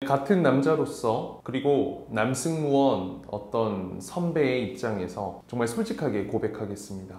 같은 남자로서 그리고 남승무원 어떤 선배의 입장에서 정말 솔직하게 고백하겠습니다.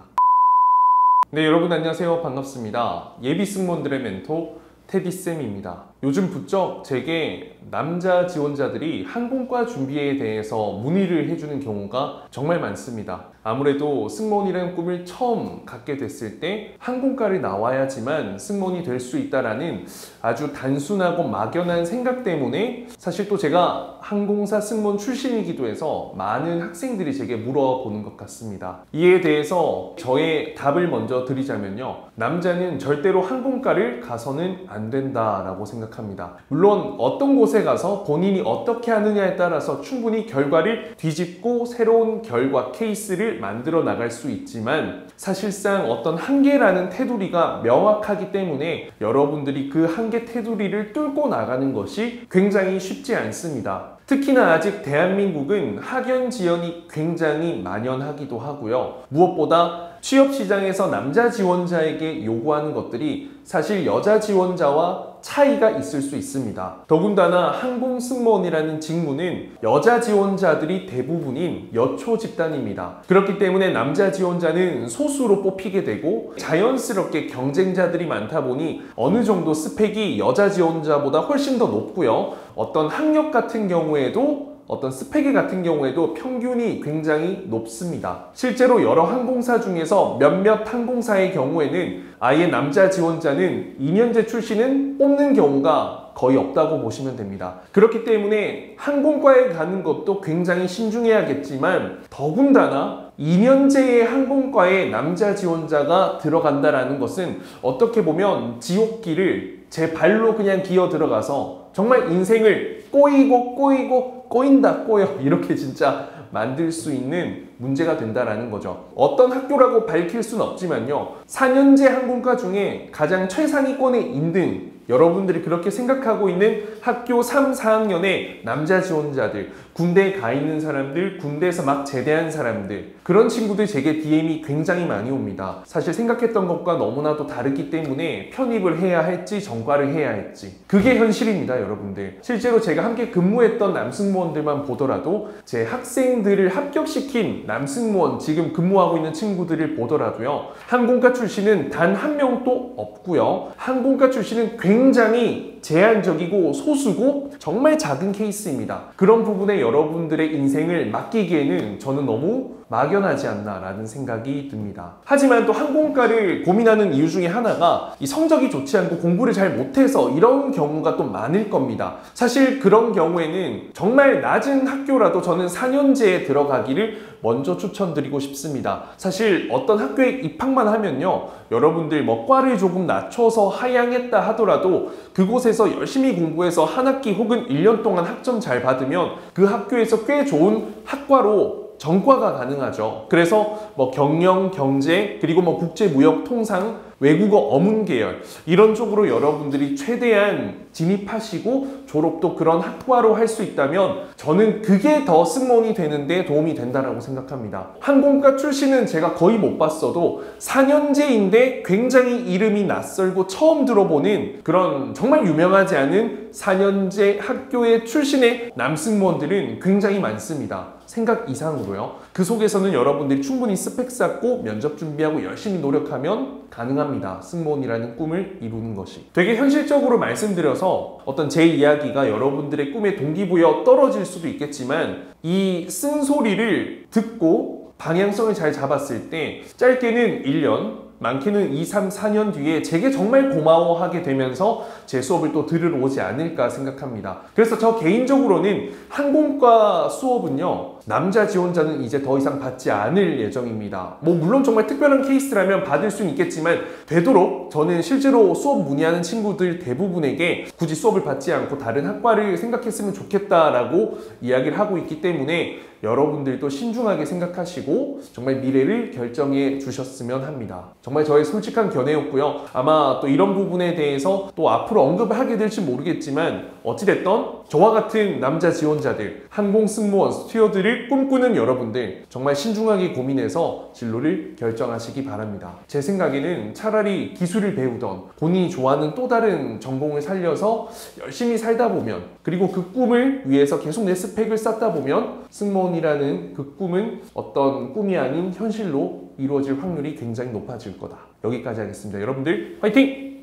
네, 여러분 안녕하세요. 반갑습니다. 예비 승무원들의 멘토 테디쌤입니다. 요즘 부쩍 제게 남자 지원자들이 항공과 준비에 대해서 문의를 해주는 경우가 정말 많습니다. 아무래도 승무원이라는 꿈을 처음 갖게 됐을 때 항공과를 나와야지만 승무원이 될 수 있다라는 아주 단순하고 막연한 생각 때문에 사실 또 제가 항공사 승무원 출신이기도 해서 많은 학생들이 제게 물어보는 것 같습니다. 이에 대해서 저의 답을 먼저 드리자면요. 남자는 절대로 항공과를 가서는 안 된다라고 생각합니다. 물론 어떤 곳에 가서 본인이 어떻게 하느냐에 따라서 충분히 결과를 뒤집고 새로운 결과 케이스를 만들어 나갈 수 있지만 사실상 어떤 한계라는 테두리가 명확하기 때문에 여러분들이 그 한계 테두리를 뚫고 나가는 것이 굉장히 쉽지 않습니다. 특히나 아직 대한민국은 학연 지연이 굉장히 만연하기도 하고요. 무엇보다 취업 시장에서 남자 지원자에게 요구하는 것들이 사실 여자 지원자와 차이가 있을 수 있습니다. 더군다나 항공승무원이라는 직무는 여자 지원자들이 대부분인 여초 집단입니다. 그렇기 때문에 남자 지원자는 소수로 뽑히게 되고 자연스럽게 경쟁자들이 많다 보니 어느 정도 스펙이 여자 지원자보다 훨씬 더 높고요. 어떤 학력 같은 경우에도 어떤 스펙 같은 경우에도 평균이 굉장히 높습니다. 실제로 여러 항공사 중에서 몇몇 항공사의 경우에는 아예 남자 지원자는 2년제 출신은 뽑는 경우가 거의 없다고 보시면 됩니다. 그렇기 때문에 항공과에 가는 것도 굉장히 신중해야겠지만 더군다나 2년제의 항공과에 남자 지원자가 들어간다라는 것은 어떻게 보면 지옥길을 제 발로 그냥 기어 들어가서 정말 인생을 꼬인다 꼬여 이렇게 진짜 만들 수 있는 문제가 된다라는 거죠. 어떤 학교라고 밝힐 수는 없지만요. 4년제 항공과 중에 가장 최상위권에 있는 여러분들이 그렇게 생각하고 있는 학교 3, 4학년의 남자 지원자들, 군대에 가 있는 사람들, 군대에서 막 제대한 사람들, 그런 친구들 제게 DM이 굉장히 많이 옵니다. 사실 생각했던 것과 너무나도 다르기 때문에 편입을 해야 할지 전과를 해야 할지 그게 현실입니다, 여러분들. 실제로 제가 함께 근무했던 남승무원들만 보더라도 제 학생들을 합격시킨 남승무원 지금 근무하고 있는 친구들을 보더라도요. 항공과 출신은 단 한 명도 없고요. 항공과 출신은 굉장히 제한적이고 소수고 정말 작은 케이스입니다. 그런 부분에 여러분들의 인생을 맡기기에는 저는 너무 막연하지 않나라는 생각이 듭니다. 하지만 또 항공과를 고민하는 이유 중에 하나가 이 성적이 좋지 않고 공부를 잘 못해서 이런 경우가 또 많을 겁니다. 사실 그런 경우에는 정말 낮은 학교라도 저는 4년제에 들어가기를 먼저 추천드리고 싶습니다. 사실 어떤 학교에 입학만 하면요. 여러분들 뭐 과를 조금 낮춰서 하향했다 하더라도 그곳에서 열심히 공부해서 한 학기 혹은 1년 동안 학점 잘 받으면 그 학교에서 꽤 좋은 학과로 전과가 가능하죠. 그래서 뭐 경영, 경제, 그리고 뭐 국제무역, 통상, 외국어, 어문 계열 이런 쪽으로 여러분들이 최대한 진입하시고 졸업도 그런 학과로 할 수 있다면 저는 그게 더 승무원이 되는데 도움이 된다라고 생각합니다. 항공과 출신은 제가 거의 못 봤어도 4년제인데 굉장히 이름이 낯설고 처음 들어보는 그런 정말 유명하지 않은 4년제 학교의 출신의 남승무원들은 굉장히 많습니다. 생각 이상으로요. 그 속에서는 여러분들이 충분히 스펙 쌓고 면접 준비하고 열심히 노력하면 가능합니다. 승무원이라는 꿈을 이루는 것이. 되게 현실적으로 말씀드려서 어떤 제 이야기가 여러분들의 꿈의 동기부여 떨어질 수도 있겠지만 이 쓴소리를 듣고 방향성을 잘 잡았을 때 짧게는 1년 많게는 2, 3, 4년 뒤에 제게 정말 고마워하게 되면서 제 수업을 또 들으러 오지 않을까 생각합니다. 그래서 저 개인적으로는 항공과 수업은요. 남자 지원자는 이제 더 이상 받지 않을 예정입니다. 뭐 물론 정말 특별한 케이스라면 받을 수는 있겠지만 되도록 저는 실제로 수업 문의하는 친구들 대부분에게 굳이 수업을 받지 않고 다른 학과를 생각했으면 좋겠다라고 이야기를 하고 있기 때문에 여러분들도 신중하게 생각하시고 정말 미래를 결정해 주셨으면 합니다. 정말 저의 솔직한 견해였고요. 아마 또 이런 부분에 대해서 또 앞으로 언급을 하게 될지 모르겠지만 어찌됐던 저와 같은 남자 지원자들, 항공 승무원, 스튜어드를 꿈꾸는 여러분들 정말 신중하게 고민해서 진로를 결정하시기 바랍니다. 제 생각에는 차라리 기술을 배우던 본인이 좋아하는 또 다른 전공을 살려서 열심히 살다 보면, 그리고 그 꿈을 위해서 계속 내 스펙을 쌓다 보면 승무원이라는 그 꿈은 어떤 꿈이 아닌 현실로 이루어질 확률이 굉장히 높아질 거다. 여기까지 하겠습니다. 여러분들 화이팅!